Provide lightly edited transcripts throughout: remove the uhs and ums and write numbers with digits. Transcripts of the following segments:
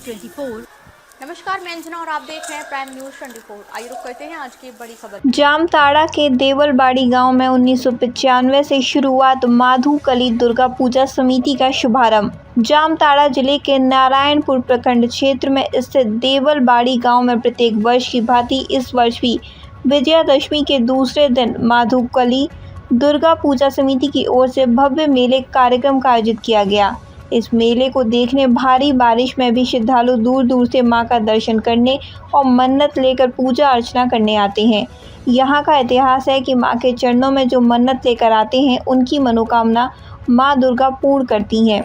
24। नमस्कार, मैं अंजना और आप देख रहे हैं प्राइम न्यूज 24। आइए रुक करते हैं आज की बड़ी खबर। जामताड़ा के देवलबाड़ी गांव में 1995 से शुरुआत माधुकली दुर्गा पूजा समिति का शुभारंभ। जामताड़ा जिले के नारायणपुर प्रखंड क्षेत्र में स्थित देवलबाड़ी गांव में प्रत्येक वर्ष की भांति इस वर्ष भी विजयादशमी के दूसरे दिन माधुकली दुर्गा पूजा समिति की ओर से भव्य मेले कार्यक्रम का आयोजित किया गया। इस मेले को देखने भारी बारिश में भी श्रद्धालु दूर दूर से मां का दर्शन करने और मन्नत लेकर पूजा अर्चना करने आते हैं। यहाँ का इतिहास है कि मां के चरणों में जो मन्नत लेकर आते हैं उनकी मनोकामना मां दुर्गा पूर्ण करती हैं।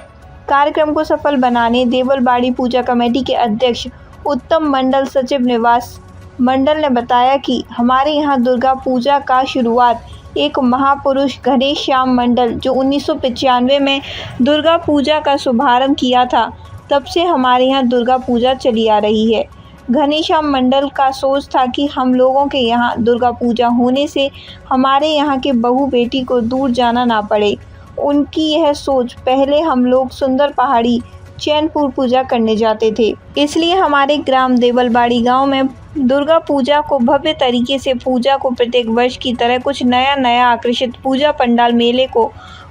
कार्यक्रम को सफल बनाने देवलबाड़ी पूजा कमेटी के अध्यक्ष उत्तम मंडल सचिव निवास मंडल ने बताया कि हमारे यहाँ दुर्गा पूजा का शुरुआत एक महापुरुष घनश्याम मंडल जो 1995 में दुर्गा पूजा का शुभारंभ किया था, तब से हमारे यहाँ दुर्गा पूजा चली आ रही है। घनश्याम मंडल का सोच था कि हम लोगों के यहाँ दुर्गा पूजा होने से हमारे यहाँ के बहू बेटी को दूर जाना ना पड़े। उनकी यह सोच पहले हम लोग सुंदर पहाड़ी चैनपुर पूजा करने जाते थे, इसलिए हमारे ग्राम देवलबाड़ी गांव में दुर्गा पूजा को भव्य तरीके से पूजा को प्रत्येक वर्ष की तरह कुछ नया आकर्षित पूजा पंडाल मेले को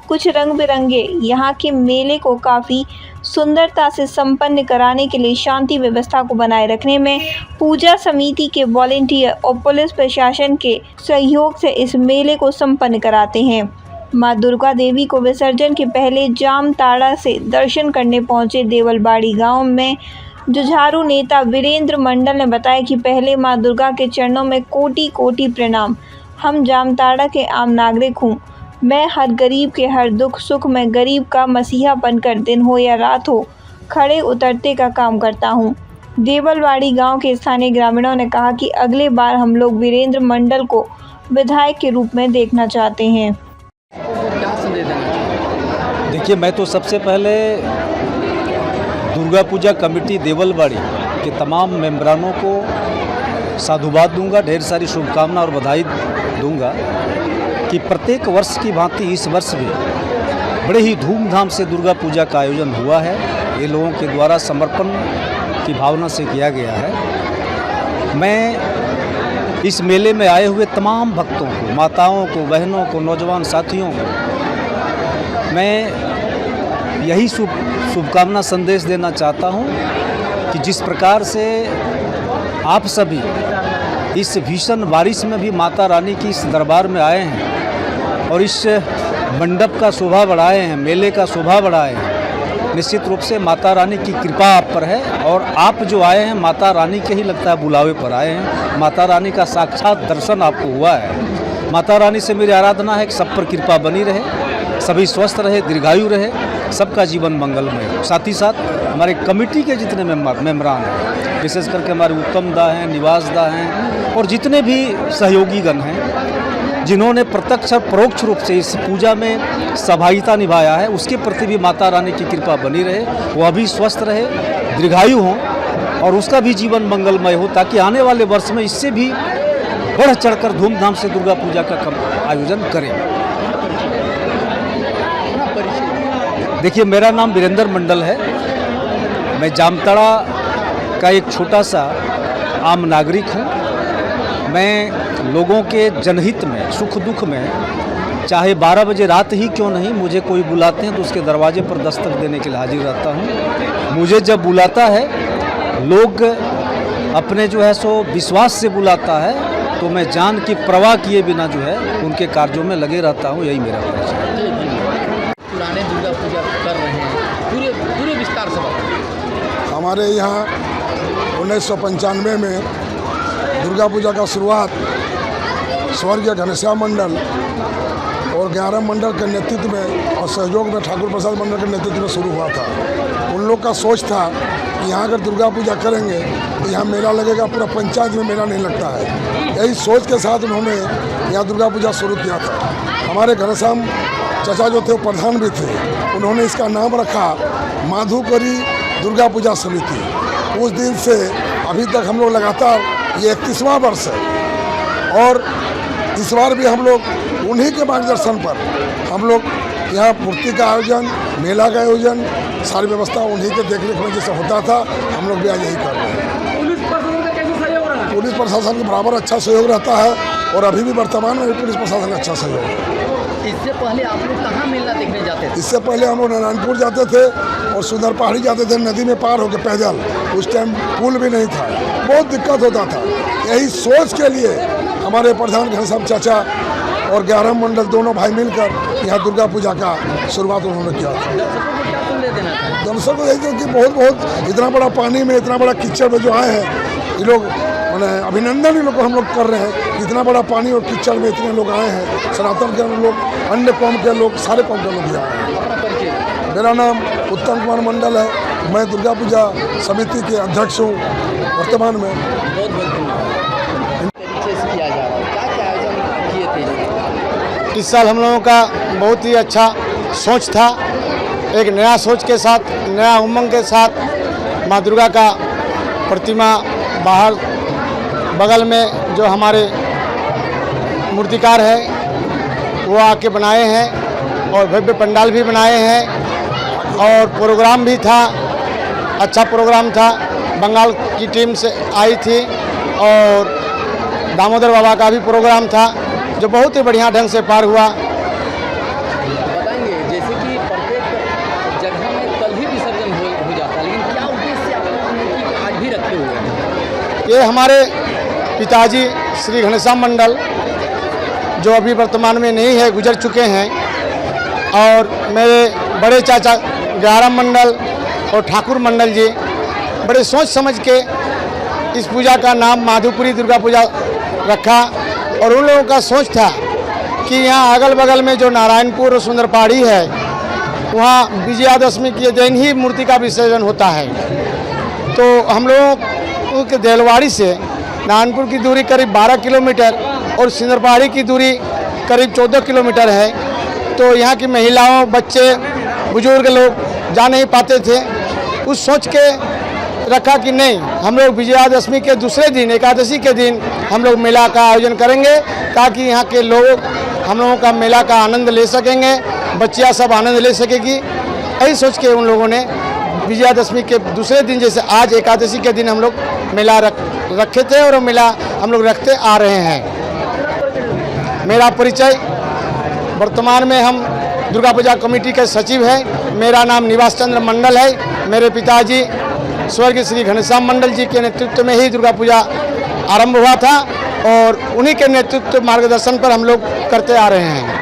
कुछ रंग बिरंगे यहाँ के मेले को काफ़ी सुंदरता से संपन्न कराने के लिए शांति व्यवस्था को बनाए रखने में पूजा समिति के वॉलेंटियर और पुलिस प्रशासन के सहयोग से इस मेले को संपन्न कराते हैं। मां दुर्गा देवी को विसर्जन के पहले जामताड़ा से दर्शन करने पहुंचे देवलबाड़ी गांव में जुझारू नेता वीरेंद्र मंडल ने बताया कि पहले मां दुर्गा के चरणों में कोटि कोटि प्रणाम। हम जामताड़ा के आम नागरिक हूँ। मैं हर गरीब के हर दुख सुख में गरीब का मसीहा बनकर दिन हो या रात हो खड़े उतरते का काम करता हूँ। देवलबाड़ी गांव के स्थानीय ग्रामीणों ने कहा कि अगले बार हम लोग वीरेंद्र मंडल को विधायक के रूप में देखना चाहते हैं। देखिए, मैं तो सबसे पहले दुर्गा पूजा कमेटी देवलबाड़ी के तमाम मेंबरानों को साधुवाद दूंगा, ढेर सारी शुभकामना और बधाई दूंगा कि प्रत्येक वर्ष की भांति इस वर्ष भी बड़े ही धूमधाम से दुर्गा पूजा का आयोजन हुआ है। ये लोगों के द्वारा समर्पण की भावना से किया गया है। मैं इस मेले में आए हुए तमाम भक्तों को, माताओं को, बहनों को, नौजवान साथियों को मैं यही शुभकामना संदेश देना चाहता हूं कि जिस प्रकार से आप सभी इस भीषण बारिश में भी माता रानी की इस दरबार में आए हैं और इस मंडप का शोभा बढ़ाए हैं, मेले का शोभा बढ़ाए हैं, निश्चित रूप से माता रानी की कृपा आप पर है। और आप जो आए हैं माता रानी के ही लगता है बुलावे पर आए हैं। माता रानी का साक्षात दर्शन आपको हुआ है। माता रानी से मेरी आराधना है कि सब पर कृपा बनी रहे, सभी स्वस्थ रहे, दीर्घायु रहे, सबका जीवन मंगलमय हो। साथ ही साथ हमारे कमेटी के जितने मेंबरान हैं, विशेष करके हमारे उत्तम दा हैं, निवास दा हैं और जितने भी सहयोगीगण हैं जिन्होंने प्रत्यक्ष और परोक्ष रूप से इस पूजा में सहभागिता निभाया है, उसके प्रति भी माता रानी की कृपा बनी रहे, वह भी स्वस्थ रहे, दीर्घायु हों और उसका भी जीवन मंगलमय हो, ताकि आने वाले वर्ष में इससे भी बढ़ चढ़कर धूमधाम से दुर्गा पूजा का आयोजन करें। देखिए, मेरा नाम वीरेंद्र मंडल है। मैं जामताड़ा का एक छोटा सा आम नागरिक हूँ। मैं लोगों के जनहित में, सुख दुख में, चाहे 12 बजे रात ही क्यों नहीं, मुझे कोई बुलाते हैं तो उसके दरवाजे पर दस्तक देने के लिए हाजिर रहता हूँ। मुझे जब बुलाता है, लोग अपने जो है सो विश्वास से बुलाता है, तो मैं जान की परवाह किए बिना जो है उनके कार्यों में लगे रहता हूँ। यही मेरा परिचय है। पुराने दुर्गा पूजा कर रहे हैं, पूरे विस्तार से बताएं। हमारे यहाँ 1995 में दुर्गा पूजा का शुरुआत स्वर्गीय घनश्याम मंडल और 11 मंडल के नेतृत्व में और सहयोग में ठाकुर प्रसाद मंडल के नेतृत्व में शुरू हुआ था। उन लोग का सोच था कि यहाँ अगर दुर्गा पूजा करेंगे तो यहाँ मेला लगेगा, पूरा पंचायत में मेला नहीं लगता है। यही सोच के साथ उन्होंने यहाँ दुर्गा पूजा शुरू किया था। हमारे घनश्याम चाचा जो थे वो प्रधान भी थे, उन्होंने इसका नाम रखा माधुकली दुर्गा पूजा समिति। उस दिन से अभी तक हम लोग लगातार, ये 31वां वर्ष है और इस बार भी हम लोग उन्हीं के मार्गदर्शन पर हम लोग यहाँ मूर्ति का आयोजन, मेला का आयोजन, सारी व्यवस्था उन्हीं के देखरेख में जैसे होता था, हम लोग भी आज यही कर रहे हैं। पुलिस प्रशासन का कैसा सहयोग रहा? पुलिस प्रशासन के बराबर अच्छा सहयोग रहता है और अभी भी वर्तमान में भी पुलिस प्रशासन का अच्छा सहयोग है। इससे पहले आप लोग कहाँ मेला देखने जाते थे? इससे पहले हम लोग नारायणपुर जाते थे और सुंदर पहाड़ी जाते थे, नदी में पार होकर पैदल। उस टाइम पुल भी नहीं था, बहुत दिक्कत होता था। यही सोच के लिए हमारे प्रधान घनश्याम चाचा और 11 मंडल दोनों भाई मिलकर यहाँ दुर्गा पूजा का शुरुआत उन्होंने किया था। दर्शकों को क्या संदेश देना था? दर्शकों को यही कि बहुत इतना बड़ा पानी में, इतना बड़ा कीचड़ में जो आए हैं, ये लोग मैंने अभिनंदन इन लोग को हम लोग कर रहे हैं। इतना बड़ा पानी और कीचड़ में इतने लोग आए हैं, सनातन के लोग, अन्य कौम के लोग, सारे कौम के लोग भी आए हैं। अपना परिचय। मेरा नाम उत्तम कुमार मंडल है, मैं दुर्गा पूजा समिति के अध्यक्ष हूँ वर्तमान में। बहुत बहुत तरीके से किया जा रहा है, क्या क्या आयोजन किए थे? इस साल हम लोगों का बहुत ही अच्छा सोच था, एक नया सोच के साथ, नया उमंग के साथ माँ दुर्गा का प्रतिमा बाहर बगल में जो हमारे मूर्तिकार है वो आके बनाए हैं और भव्य पंडाल भी बनाए हैं और प्रोग्राम भी था, अच्छा प्रोग्राम था। बंगाल की टीम से आई थी और दामोदर बाबा का भी प्रोग्राम था जो बहुत ही बढ़िया ढंग से पार हुआ। बताएंगे जैसे कि प्रत्येक जगह में कल ही विसर्जन हो जाता है, लेकिन क्या उद्देश्य से आप लोग मूर्ति आज भी रखे हुए हैं? ये हमारे पिताजी श्री घनश्याम मंडल जो अभी वर्तमान में नहीं है, गुजर चुके हैं, और मेरे बड़े चाचा 11 मंडल और ठाकुर मंडल जी बड़े सोच समझ के इस पूजा का नाम माधुपुरी दुर्गा पूजा रखा। और उन लोगों का सोच था कि यहाँ अगल बगल में जो नारायणपुर और सुंदर पहाड़ी है वहाँ विजयादशमी के दिन ही मूर्ति का विसर्जन होता है। तो हम लोगों के देलवाड़ी से नारायणपुर की दूरी करीब 12 किलोमीटर और सुंदर पहाड़ी की दूरी करीब 14 किलोमीटर है। तो यहाँ की महिलाओं, बच्चे, बुजुर्ग लोग जा नहीं पाते थे। उस सोच के रखा कि नहीं, हम लोग विजयादशमी के दूसरे दिन, एकादशी के दिन हम लोग मेला का आयोजन करेंगे ताकि यहाँ के लोग हम लोगों का मेला का आनंद ले सकेंगे, बच्चियाँ सब आनंद ले सकेगी। यही सोच के उन लोगों ने विजयादशमी के दूसरे दिन, जैसे आज एकादशी के दिन हम लोग मेला रखे थे और मेला हम लोग रखते आ रहे हैं। मेरा परिचय, वर्तमान में हम दुर्गा पूजा कमेटी के सचिव हैं। मेरा नाम निवास चंद्र मंडल है। मेरे पिताजी स्वर्गीय श्री घनश्याम मंडल जी के नेतृत्व में ही दुर्गा पूजा आरंभ हुआ था और उन्हीं के नेतृत्व मार्गदर्शन पर हम लोग करते आ रहे हैं।